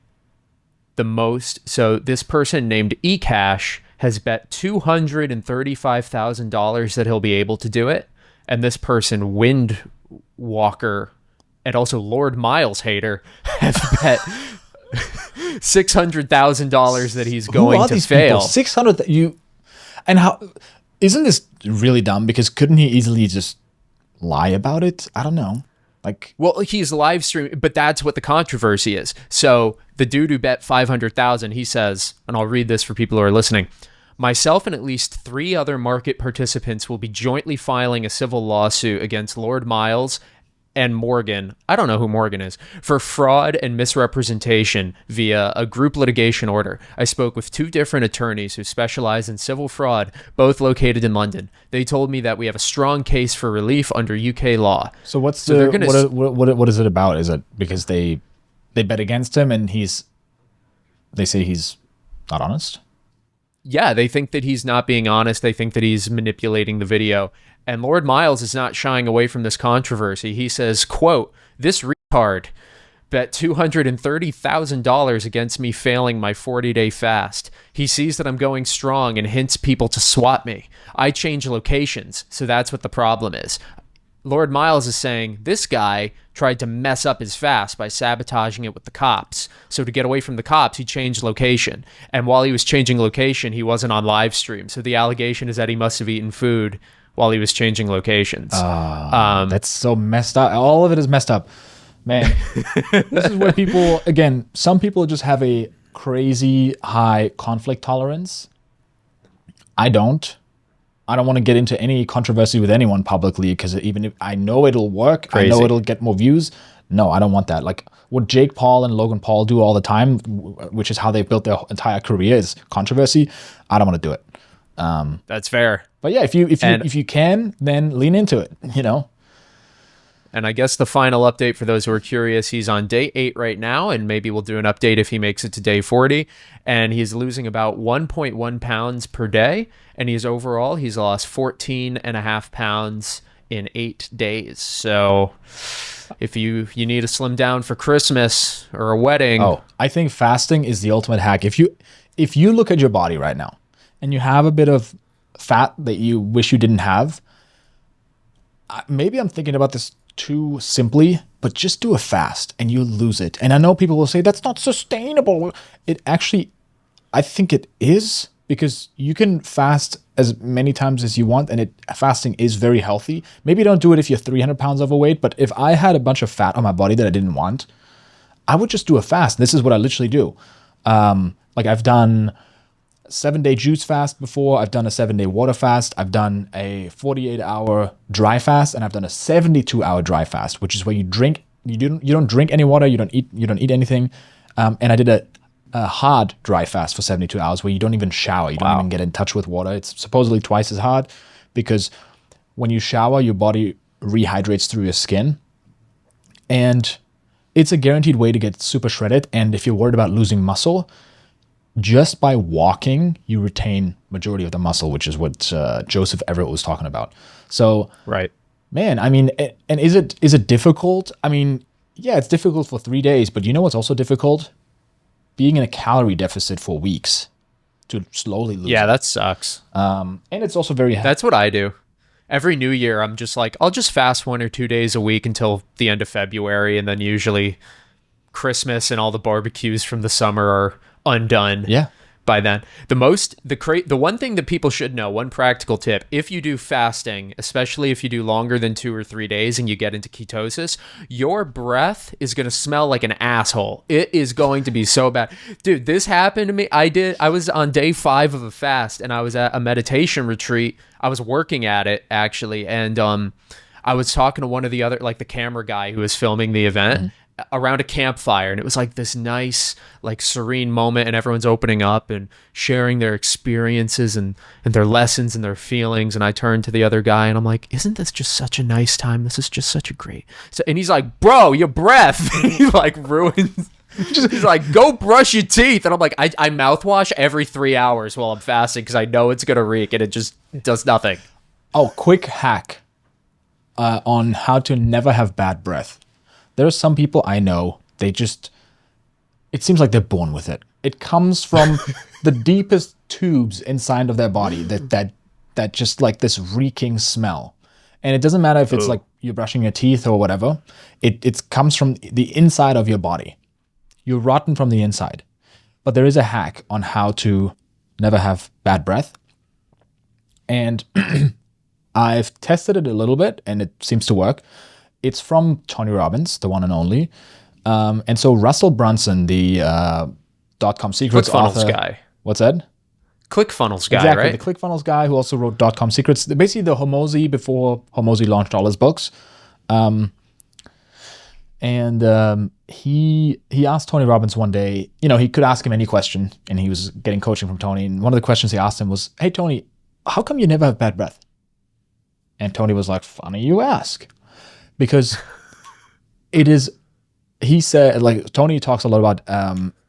the most. So this person named eCash has bet $235,000 that he'll be able to do it. And this person, Windwalker, and also Lord Miles hater, have bet $600,000 that he's going to fail. 600 and how isn't this really dumb? Because couldn't he easily just lie about it? I don't know. Well, he's live streaming, but that's what the controversy is. So the dude who bet 500,000, he says, and I'll read this for people who are listening. Myself and at least 3 other market participants will be jointly filing a civil lawsuit against Lord Miles and Morgan, I don't know who Morgan is, for fraud and misrepresentation via a group litigation order. I spoke with 2 different attorneys who specialize in civil fraud, both located in London. They told me that we have a strong case for relief under UK law. So what is it about? Is it because they bet against him and they say he's not honest? Yeah, they think that he's not being honest. They think that he's manipulating the video. And Lord Miles is not shying away from this controversy. He says, quote, "This retard bet $230,000 against me failing my 40-day fast. He sees that I'm going strong and hints people to swat me. I change locations, so that's what the problem is." Lord Miles is saying this guy tried to mess up his fast by sabotaging it with the cops. So to get away from the cops, he changed location. And while he was changing location, he wasn't on live stream. So the allegation is that he must have eaten food while he was changing locations. That's so messed up. All of it is messed up. Man, this is where people, again, some people just have a crazy high conflict tolerance. I don't want to get into any controversy with anyone publicly because even if I know it'll work, I know it'll get more views. No, I don't want that. Like what Jake Paul and Logan Paul do all the time, which is how they built their entire career, is controversy. I don't want to do it. That's fair. But yeah, if you can, then lean into it, you know? And I guess the final update for those who are curious, he's on day 8 right now, and maybe we'll do an update if he makes it to day 40. And he's losing about 1.1 pounds per day. And he's lost 14.5 pounds in 8 days. So if you need to slim down for Christmas or a wedding. Oh, I think fasting is the ultimate hack. If you look at your body right now and you have a bit of fat that you wish you didn't have, maybe I'm thinking about this too simply, but just do a fast and you lose it. And I know people will say that's not sustainable. It actually, I think it is, because you can fast as many times as you want, and fasting is very healthy. Maybe don't do it if you're 300 pounds overweight, but if I had a bunch of fat on my body that I didn't want, I would just do a fast. This is what I literally do. Like I've done 7-day juice fast before. I've done a 7-day water fast. I've done a 48-hour dry fast, and I've done a 72-hour dry fast, which is where you don't drink any water, you don't eat anything. And I did a hard dry fast for 72 hours where you don't even shower, you don't even get in touch with water. It's supposedly twice as hard because when you shower, your body rehydrates through your skin, and it's a guaranteed way to get super shredded. And if you're worried about losing muscle, just by walking, you retain majority of the muscle, which is what Joseph Everett was talking about. So, right, man, I mean, and is it difficult? I mean, yeah, it's difficult for 3 days, but you know what's also difficult? Being in a calorie deficit for weeks to slowly lose. Yeah, that sucks. And it's also very. That's what I do. Every New Year, I'm just like, I'll just fast 1 or 2 days a week until the end of February, and then usually Christmas and all the barbecues from the summer are undone. Yeah. By then, the one thing that people should know, one practical tip: if you do fasting, especially if you do longer than 2 or 3 days and you get into ketosis, your breath is going to smell like an asshole. It is going to be so bad. Dude, this happened to me. I was on day 5 of a fast, and I was at a meditation retreat. I was working at it actually, and I was talking to one of the other, like the camera guy who was filming the event. around a campfire, and it was like this nice, like serene moment, and everyone's opening up and sharing their experiences and their lessons and their feelings. And I turned to the other guy and I'm like, isn't this just such a nice time? This is just such a great. So, and he's like, bro, your breath. He like ruins. He's like, go brush your teeth. And I'm like, I mouthwash every 3 hours while I'm fasting because I know it's going to reek, and it just does nothing. Oh, quick hack on how to never have bad breath. There are some people I know, it seems like they're born with it. It comes from the deepest tubes inside of their body that just like this reeking smell. And it doesn't matter if it's like you're brushing your teeth or whatever. It comes from the inside of your body. You're rotten from the inside. But there is a hack on how to never have bad breath. And I've tested it a little bit and it seems to work. It's from Tony Robbins, the one and only. And so Russell Brunson, the .com Secrets ClickFunnels author. guy. What's that? ClickFunnels guy, Exactly, right? the ClickFunnels guy who also wrote .com Secrets. Basically the Hormozi before Hormozi launched all his books. He asked Tony Robbins one day, he could ask him any question, and he was getting coaching from Tony. And one of the questions he asked him was, hey, Tony, how come you never have bad breath? And Tony was like, funny you ask. Because he said, like, Tony talks a lot about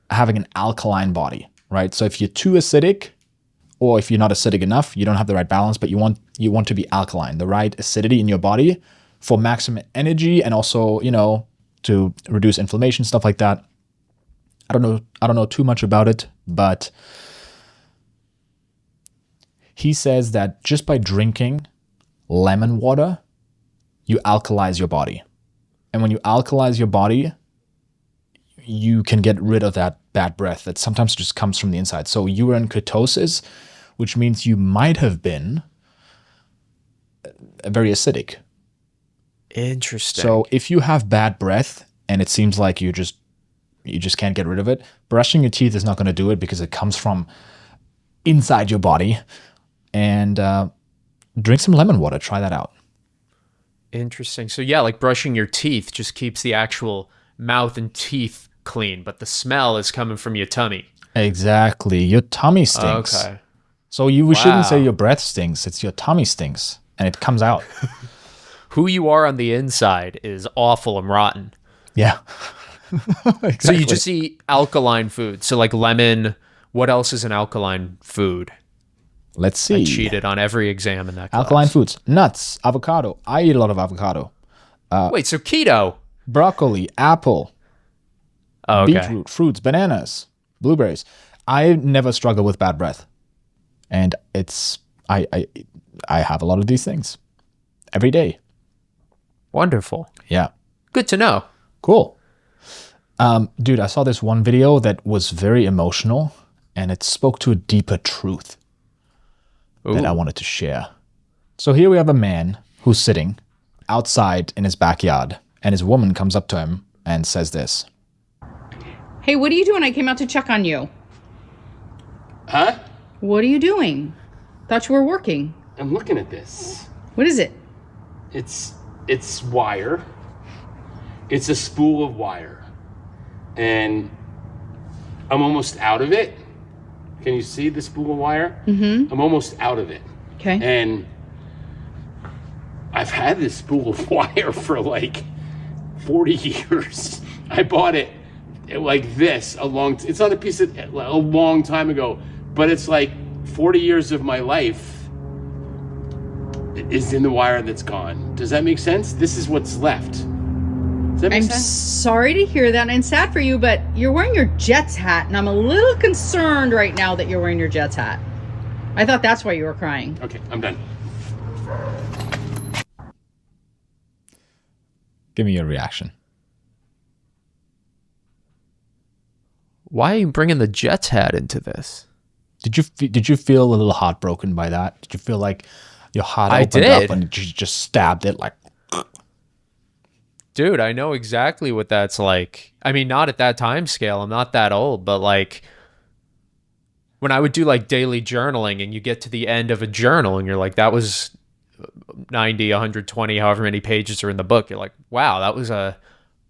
having an alkaline body, right? So if you're too acidic, or if you're not acidic enough, you don't have the right balance, but you want to be alkaline, the right acidity in your body for maximum energy, and also, to reduce inflammation, stuff like that. I don't know too much about it, but he says that just by drinking lemon water, you alkalize your body. And when you alkalize your body, you can get rid of that bad breath that sometimes just comes from the inside. So you were in ketosis, which means you might have been very acidic. Interesting. So if you have bad breath and it seems like you just can't get rid of it, brushing your teeth is not going to do it because it comes from inside your body. And drink some lemon water. Try that out. Interesting. So yeah, like brushing your teeth just keeps the actual mouth and teeth clean, but the smell is coming from your tummy. Exactly. Your tummy stinks. Okay. So we shouldn't say your breath stinks. It's your tummy stinks, and it comes out. Who you are on the inside is awful and rotten. Yeah. Exactly. So you just eat alkaline food. So like lemon. What else is an alkaline food? Let's see. I cheated on every exam in that class. Alkaline foods. Nuts. Avocado. I eat a lot of avocado. Wait, so keto. Broccoli. Apple. Oh, okay. Beetroot. Fruits. Bananas. Blueberries. I never struggle with bad breath. And I have a lot of these things. Every day. Wonderful. Yeah. Good to know. Cool. Dude, I saw this one video that was very emotional, and it spoke to a deeper truth that I wanted to share. So here we have a man who's sitting outside in his backyard, and his woman comes up to him and says this. Hey, what are you doing? I came out to check on you. Huh? What are you doing? Thought you were working. I'm looking at this. What is it? It's wire. It's a spool of wire. And I'm almost out of it. Can you see the spool of wire? Mm-hmm. I'm almost out of it. Okay. And I've had this spool of wire for like 40 years. I bought it like this it's not a piece of a long time ago, but it's like 40 years of my life is in the wire that's gone. Does that make sense? This is what's left. Does that make I'm sense? sorry to hear that, and it's sad for you, but you're wearing your Jets hat, and I'm a little concerned right now that you're wearing your Jets hat. I thought that's why you were crying. Okay, I'm done. Give me your reaction. Why are you bringing the Jets hat into this? Did you feel a little heartbroken by that? Did you feel like your heart I opened did. up and you just stabbed it like? Dude, I know exactly what that's like. I mean, not at that time scale. I'm not that old, but like when I would do like daily journaling and you get to the end of a journal and you're like, that was 90, 120, however many pages are in the book. You're like, wow, that was a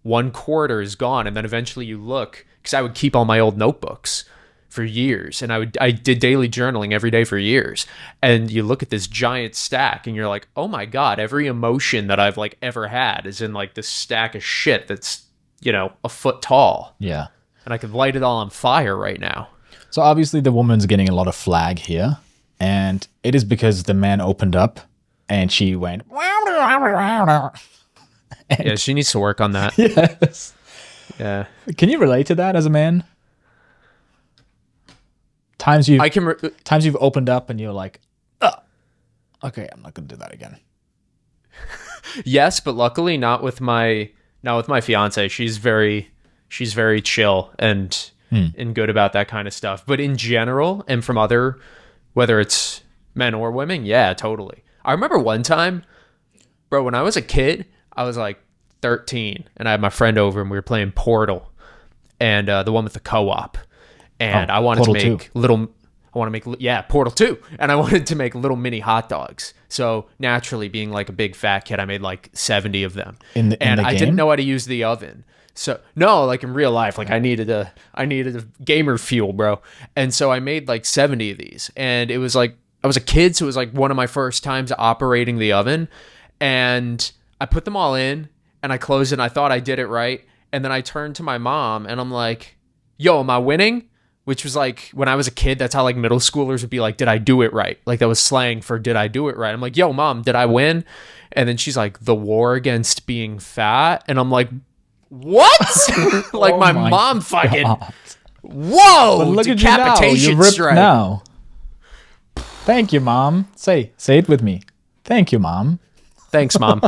1/4 is gone. And then eventually you look, because I would keep all my old notebooks for years, and I did daily journaling every day for years, and you look at this giant stack and you're like, oh my god, every emotion that I've like ever had is in like this stack of shit that's, you know, a foot tall, Yeah. and I could light it all on fire right now. So obviously the woman's getting a lot of flag here, and it is because the man opened up and she went. Yeah, she needs to work on that. Yes. Yeah, Can you relate to that as a man? Times you've opened up and you're like, okay, I'm not gonna do that again. yes, but luckily not with my fiance. She's very chill and good about that kind of stuff. But in general, and from other, whether it's men or women, yeah, totally. I remember one time, bro, when I was a kid, I was like 13, and I had my friend over, and we were playing Portal, and the one with the co-op, and I wanted Portal to make 2. Portal 2, and I wanted to make little mini hot dogs. So naturally, being like a big fat kid, I made like 70 of them, In the I game? didn't know how to use the oven. So no, like in real life, like I needed a gamer fuel, bro. And so I made like 70 of these, and it was like, I was a kid, so it was like one of my first times operating the oven, and I put them all in, and I closed it, and I thought I did it right, and then I turned to my mom, and I'm like, yo, am I winning? Which was like, when I was a kid, that's how like middle schoolers would be like, did I do it right? Like that was slang for did I do it right? I'm like, yo, mom, did I win? And then she's like, the war against being fat. And I'm like, what? Like my mom fucking, God. whoa, But look at you now. decapitation You're ripped strike. now. Thank you, Mom. Say it with me. Thank you, Mom. Thanks, mom.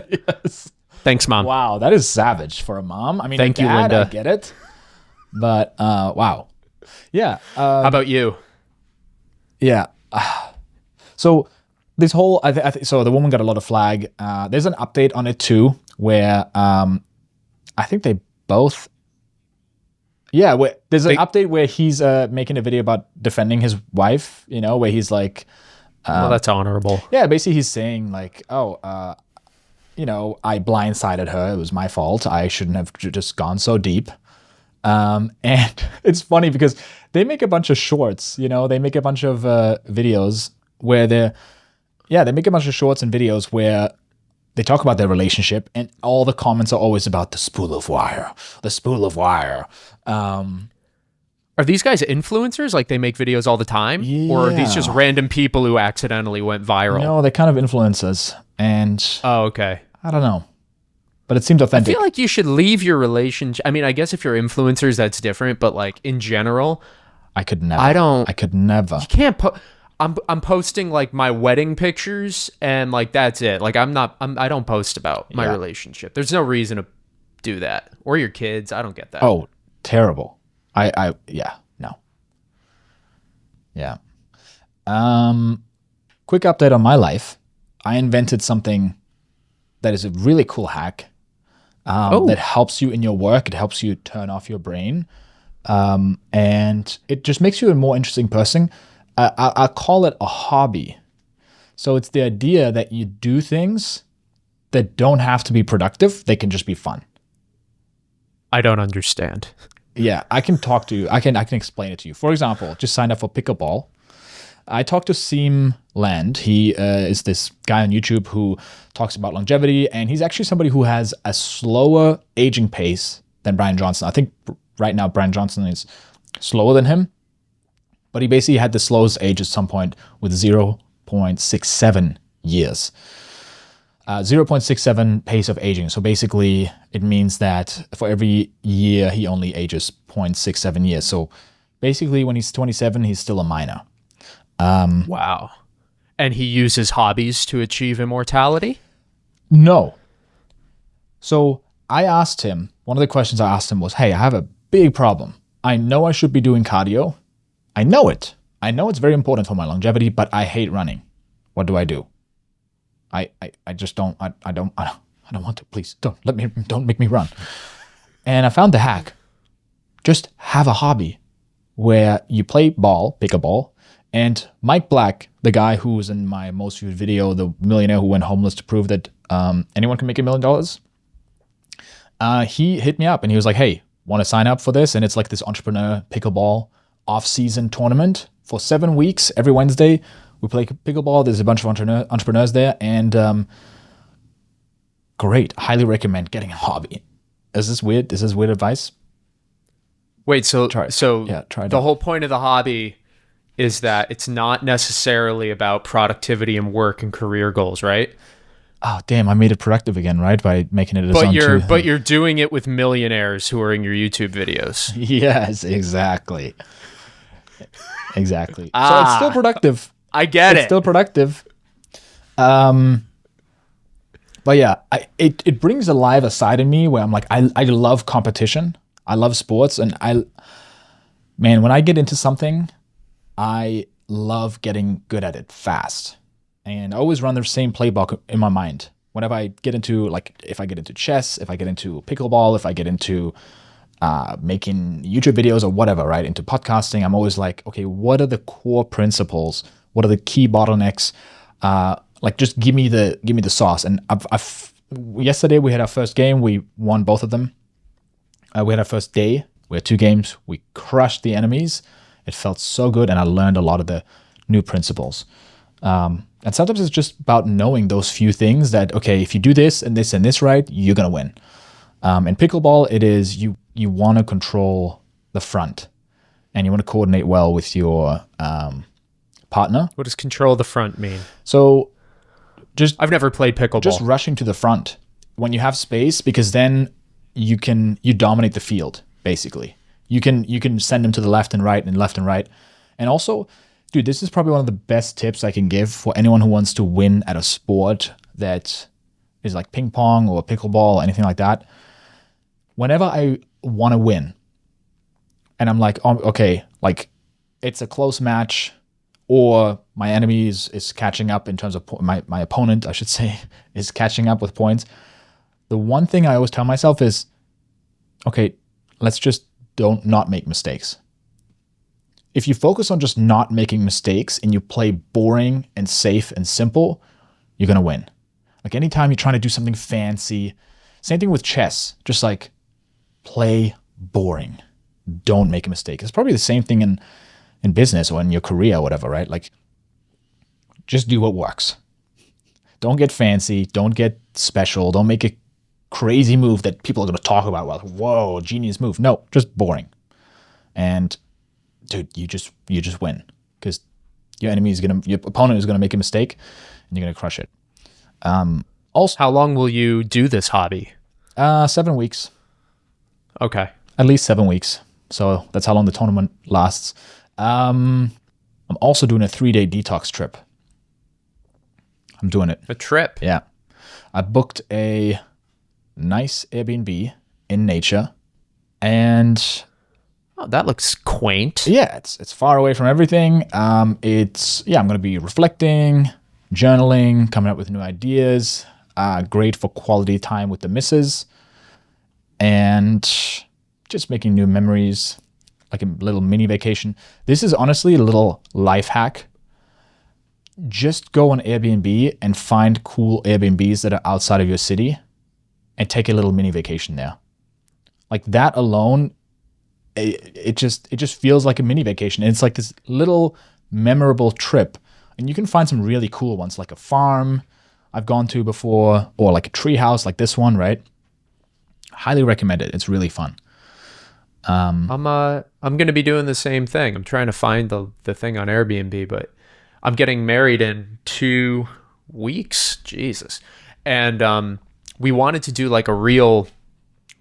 Yes. Thanks, mom. Wow, that is savage for a mom. I mean, Thank you, Dad, Linda. I get it. But wow. Yeah. How about you? Yeah. So this whole, so the woman got a lot of flag. There's an update on it too, where I think they both. Yeah, there's an update where he's making a video about defending his wife. You know, where he's like, Well, that's honorable. yeah, basically he's saying like, oh, you know, I blindsided her. It was my fault. I shouldn't have just gone so deep. And it's funny because they make a bunch of shorts, you know, they make a bunch of videos where they make a bunch of shorts and videos where they talk about their relationship, and all the comments are always about the spool of wire. Are these guys influencers? Like they make videos all the time? Or are these just Yeah. random people who accidentally went viral? No, they're kind of influencers, and Oh, okay. I don't know, but it seems I authentic. feel like you should leave your relationship. I mean, I guess if you're influencers, that's different. But like in general, I could never. I could never. you can't put. I'm posting like my wedding pictures, and like that's it. Like I don't post about my Yeah. relationship. There's no reason to do that, or your kids. I don't get that. Oh, terrible. Yeah, no. Yeah. Quick update on my life. I invented something that is a really cool hack that helps you in your work. It helps you turn off your brain. And it just makes you a more interesting person. I'll call it a hobby. So it's the idea that you do things that don't have to be productive. They can just be fun. I don't understand. Yeah, I can talk to you. I can explain it to you. For example, just sign up for pickleball. I talked to Seam Land. He is this guy on YouTube who talks about longevity, and he's actually somebody who has a slower aging pace than Brian Johnson. I think right now Brian Johnson is slower than him, but he basically had the slowest age at some point with 0.67 years. 0.67 pace of aging. So basically, it means that for every year, he only ages 0.67 years. So basically, when he's 27, he's still a minor. Wow. And he uses hobbies to achieve immortality? No. So I asked him, one of the questions I asked him was, hey, I have a big problem. I know I should be doing cardio. I know it. I know it's very important for my longevity, but I hate running. What do I do? I just don't want to. Please don't make me run. And I found the hack. Just have a hobby where you play ball, pick a ball, and Mike Black, the guy who was in my most viewed video, the millionaire who went homeless to prove that anyone can make $1 million, He hit me up and he was like, hey, want to sign up for this? And it's like this entrepreneur pickleball off-season tournament for 7 weeks. Every Wednesday we play pickleball. There's a bunch of entrepreneurs there, and great. Highly recommend getting a hobby. Is this weird? Is this weird advice? Wait, so Try it the out. whole point of the hobby is that it's not necessarily about productivity and work and career goals, right? Oh, damn, I made it productive again, right? By making it a zone But you're doing it with millionaires who are in your YouTube videos. Yes, exactly. Exactly. So it's still productive. I get It's it. still productive. But yeah, it brings alive a side in me where I'm like, I love competition. I love sports, and when I get into something, I love getting good at it fast. And I always run the same playbook in my mind. Whenever I get into, like, if I get into chess, if I get into pickleball, if I get into making YouTube videos or whatever, right, into podcasting, I'm always like, okay, what are the core principles? What are the key bottlenecks? Like, just give me the sauce. And yesterday we had our first game. We won both of them. We had our first day. We had 2 games. We crushed the enemies. It felt so good, and I learned a lot of the new principles. And sometimes it's just about knowing those few things that, okay, if you do this and this and this right, you're going to win. In pickleball, it is you want to control the front, and you want to coordinate well with your partner. What does control the front mean? So I've never played pickleball. just rushing to the front when you have space, because then you dominate the field, basically. You can send them to the left and right and left and right. And also, dude, this is probably one of the best tips I can give for anyone who wants to win at a sport that is like ping pong or pickleball or anything like that. Whenever I want to win and I'm like, oh, okay, like it's a close match, or my enemy is catching up in terms of my opponent, I should say, is catching up with points. The one thing I always tell myself is, okay, let's just not make mistakes. If you focus on just not making mistakes and you play boring and safe and simple, you're going to win. Like anytime you're trying to do something fancy, same thing with chess, just like play boring. Don't make a mistake. It's probably the same thing in business or in your career or whatever, right? Like just do what works. Don't get fancy. Don't get special. Don't make a crazy move that people are going to talk about. Well, whoa, genius move. No, just boring. And dude, you just win, because your opponent is gonna make a mistake, and you're gonna crush it. Also, how long will you do this hobby? 7 weeks, Okay. at least 7 weeks. So that's how long the tournament lasts. I'm also doing a 3-day detox trip. I'm doing it. A trip. Yeah, I booked a nice Airbnb in nature, and Oh, that looks quaint. yeah, it's far away from everything. I'm going to be reflecting, journaling, coming up with new ideas. Great for quality time with the missus, and just making new memories, like a little mini vacation. This is honestly a little life hack. Just go on Airbnb and find cool Airbnbs that are outside of your city and take a little mini vacation there. Like that alone, it just feels like a mini vacation. And it's like this little memorable trip. And you can find some really cool ones, like a farm I've gone to before, or like a tree house like this one, right? Highly recommend it. It's really fun. I'm gonna be doing the same thing. I'm trying to find the thing on Airbnb, but I'm getting married in 2 weeks. Jesus. And we wanted to do like a real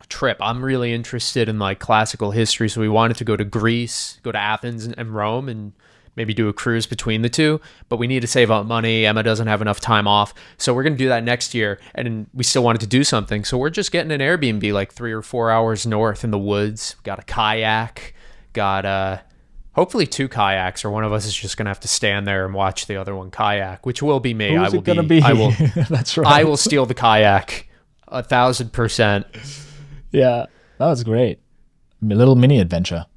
trip. I'm really interested in like classical history, so we wanted to go to Greece, go to Athens and Rome, and maybe do a cruise between the two. But we need to save up money. Emma doesn't have enough time off, so we're gonna do that next year. And we still wanted to do something, so we're just getting an Airbnb like 3 or 4 hours north in the woods. Got a kayak, got hopefully 2 kayaks, or one of us is just gonna have to stand there and watch the other one kayak, which will be me. Who's it gonna be? I will. That's right. I will steal the kayak, 1,000%. Yeah, that was great. A little mini adventure.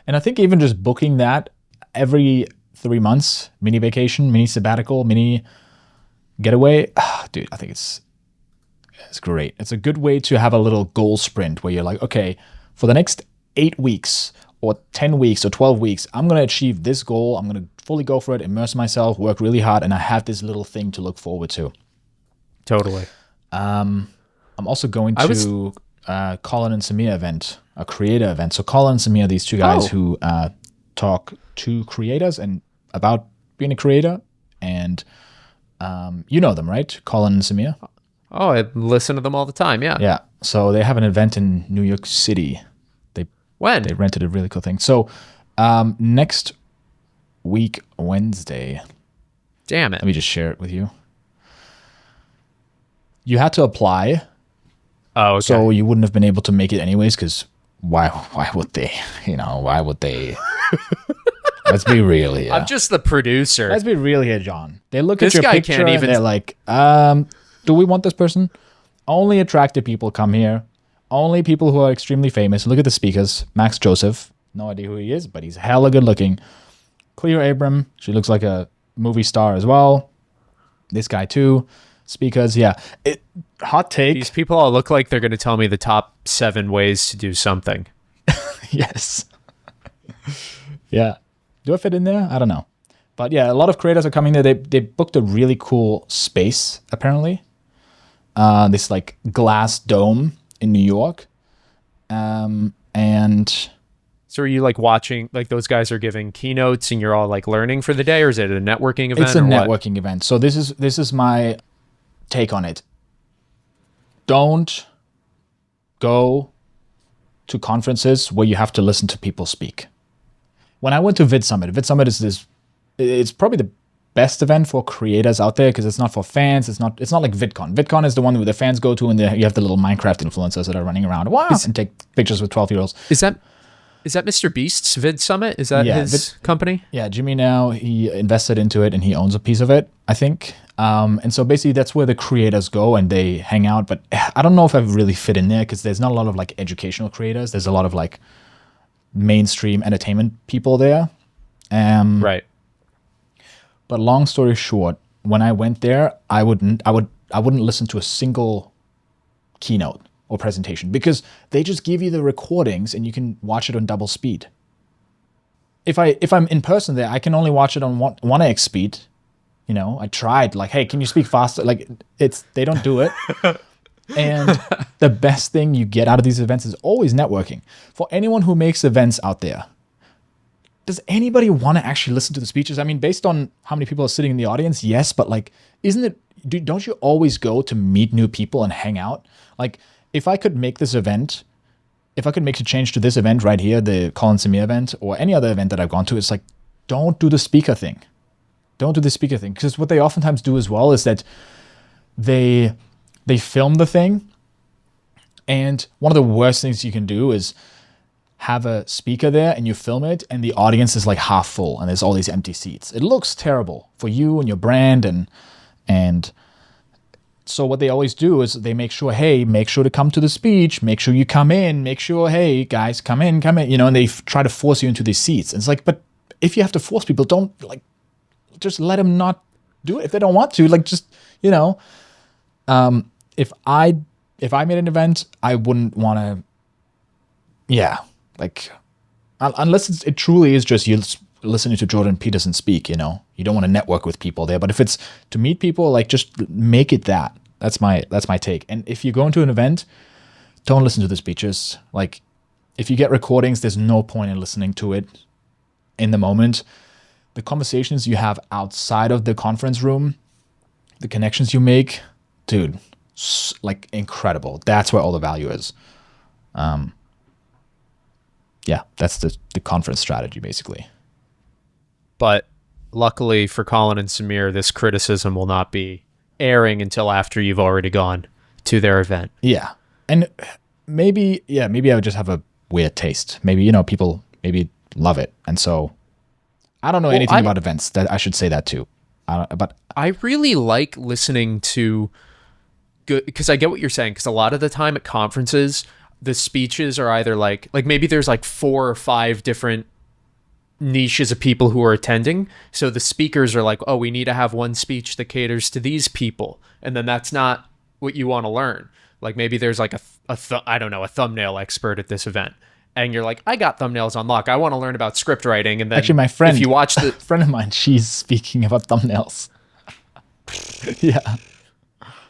And I think even just booking that every 3 months, mini vacation, mini sabbatical, mini getaway, dude, I think it's It's great. It's a good way to have a little goal sprint where you're like, okay, for the next 8 weeks or 10 weeks or 12 weeks, I'm going to achieve this goal. I'm going to fully go for it, immerse myself, work really hard, and I have this little thing to look forward to. Totally. I'm also going to Colin and Samir event, a creator event. So Colin and Samir are these two guys who talk to creators and about being a creator. And you know them, right? Colin and Samir? Oh, I listen to them all the time. Yeah. Yeah. So they have an event in New York City. When? They rented a really cool thing. So next week, Wednesday. Damn it. Let me just share it with you. You had to apply. Oh, okay. So you wouldn't have been able to make it anyways, because why would they? Why would they? Let's be real here. I'm just the producer. Let's be real here, John. They look This at your guy picture can't and even- they're like, do we want this person? Only attractive people come here. Only people who are extremely famous. Look at the speakers. Max Joseph. No idea who he is, but he's hella good looking. Cleo Abram. She looks like a movie star as well. This guy too. Speakers. Yeah. Hot take. These people all look like they're going to tell me the top 7 ways to do something. Yes. Yeah. Do I fit in there? I don't know. But yeah, a lot of creators are coming there. They booked a really cool space, apparently. This like glass dome in New York. And So are you like watching, like those guys are giving keynotes and you're all like learning for the day, or is it a networking event? it's a or what? networking event. So this is my take on it. Don't go to conferences where you have to listen to people speak. When I went to VidSummit is it's probably the best event for creators out there because it's not for fans. It's not like VidCon. VidCon is the one where the fans go to and you have the little Minecraft influencers that are running around and take pictures with 12-year-olds. Is that Mr. Beast's Vid Summit? Is that his company? Yeah, Jimmy now, he invested into it and he owns a piece of it, I think. And so basically that's where the creators go and they hang out. But I don't know if I really fit in there because there's not a lot of like educational creators. There's a lot of like mainstream entertainment people there. Right. But long story short, when I went there, I wouldn't listen to a single keynote or presentation because they just give you the recordings and you can watch it on double speed. If I'm in person there, I can only watch it on 1x speed. I tried like, hey, can you speak faster? Like they don't do it. And the best thing you get out of these events is always networking. For anyone who makes events out there, does anybody want to actually listen to the speeches? I mean, based on how many people are sitting in the audience, yes, but like, don't you always go to meet new people and hang out? Like, if I could make a change to this event right here, the Colin Samir event, or any other event that I've gone to, it's like, don't do the speaker thing. Don't do the speaker thing. Because what they oftentimes do as well is that they film the thing. And one of the worst things you can do is have a speaker there and you film it and the audience is like half full and there's all these empty seats. It looks terrible for you and your brand and so what they always do is they make sure, hey, make sure to come to the speech, make sure you come in, make sure, hey, guys, come in, and they try to force you into these seats. And it's like, but if you have to force people, don't like, just let them not do it if they don't want to. Like, just, if I made an event, I wouldn't want to, like, unless it truly is just you listening to Jordan Peterson speak, you don't want to network with people there. But if it's to meet people, like, just make it that. That's my take. And if you go into an event, don't listen to the speeches. Like, if you get recordings, there's no point in listening to it in the moment. The conversations you have outside of the conference room, the connections you make, dude, like, incredible. That's where all the value is. Yeah, that's the conference strategy, basically. But luckily for Colin and Samir, this criticism will not be airing until after you've already gone to their event. Yeah. And maybe I would just have a weird taste. Maybe, people maybe love it. And so I don't know anything about events. That I should say that too. But I really like listening to good, because I get what you're saying, because a lot of the time at conferences, the speeches are either like maybe there's like 4 or 5 different niches of people who are attending. So the speakers are like, oh, we need to have one speech that caters to these people. And then that's not what you want to learn. Like maybe there's like a thumbnail expert at this event. And you're like, I got thumbnails on lock. I want to learn about script writing. And then Actually, my friend, if you watch the friend of mine, she's speaking about thumbnails. Yeah.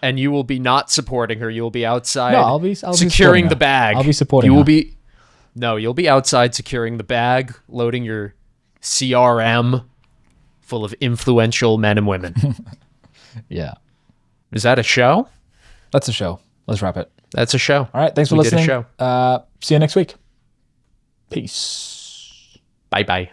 And you will be not supporting her. You will be outside No, I'll securing be the bag. I'll be supporting You will her. you'll be outside securing the bag, loading your CRM full of influential men and women. Yeah. Is that a show? That's a show. Let's wrap it. That's a show. All right. Thanks for We did a listening. show. See you next week. Peace. Bye-bye.